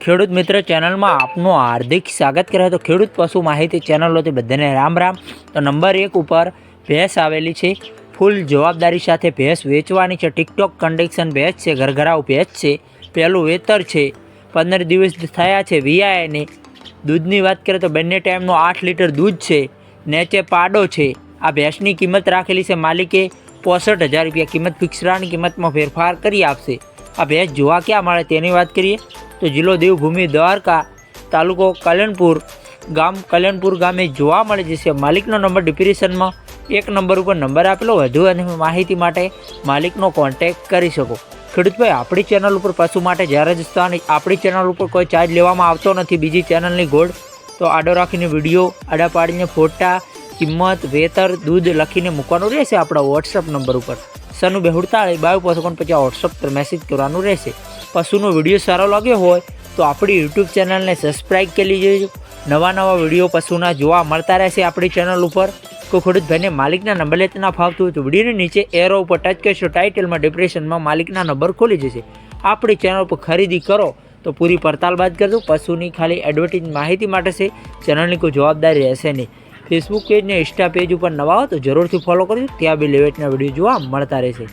ખેડૂત મિત્ર ચેનલમાં આપનું હાર્દિક સ્વાગત કરે તો ખેડૂત પશુ માહિતી ચેનલોથી બધાને રામ રામ। તો નંબર 1 ઉપર ભેંસ આવેલી છે, ફૂલ જવાબદારી સાથે ભેંસ વેચવાની છે। ટિકટોક કન્ડિશન ભેંસ છે, ઘરઘરાવ ભેંસ છે, પહેલું વેતર છે, 15 દિવસ થયા છે વિયાને। દૂધની વાત કરીએ તો બંને ટાઈમનો 8 લીટર દૂધ છે, નેચે પાડો છે। આ ભેંસની કિંમત રાખેલી છે માલિકે 65,000 રૂપિયા કિંમત। ફિક્સરાની કિંમતમાં ફેરફાર કરી આપશે। આ ભેંસ જોવા ક્યાં મળે તેની વાત કરીએ તો જિલ્લો દેવભૂમિ દ્વારકા, તાલુકો કલ્યાણપુર, ગામ કલ્યાણપુર ગામે જોવા મળે છે। માલિકનો નંબર ડિસ્ક્રિપ્શનમાં 1 નંબર ઉપર નંબર આપેલો, વધુ અને માહિતી માટે માલિકનો કોન્ટેક્ટ કરી શકો। ખેડૂતભાઈ, આપણી ચેનલ ઉપર પશુ માટે જ્યારે જ આપણી ચેનલ ઉપર કોઈ ચાર્જ લેવામાં આવતો નથી। બીજી ચેનલની ગોળ તો આડો રાખીને વિડીયો આડા પાડીને ફોટા, કિંમત, વેતર, દૂધ લખીને મૂકવાનું રહેશે આપણા વોટ્સઅપ નંબર ઉપર 92 52 વોટ્સઅપ પર મેસેજ કરવાનું રહેશે। પશુનો વિડીયો સારો લાગ્યો હોય તો આપણી યુટ્યુબ ચેનલને સબસ્ક્રાઈબ કરી લેજો। નવા વિડીયો પશુના જોવા મળતા રહેશે આપણી ચેનલ ઉપર। કોઈ ખેડૂતભાઈને માલિકના નંબર લેતા ના ફાવતું હોય તો વિડીયોની નીચે એરો ઉપર ટચ કરશો, ટાઇટલમાં ડિપ્રેશનમાં માલિકના નંબર ખોલી જશે। આપણી ચેનલ પર ખરીદી કરો તો પૂરી પડતાલ બાદ કરજો। પશુની ખાલી એડવર્ટાઇઝ માહિતી માટે છે, ચેનલની કોઈ જવાબદારી રહેશે નહીં। ફેસબુક પેજ ને ઇન્સ્ટા પેજ ઉપર નવા હો તો જરૂરથી ફોલો કરજો, ત્યાં બી લેવેટના વિડીયો જોવા મળતા રહેશે।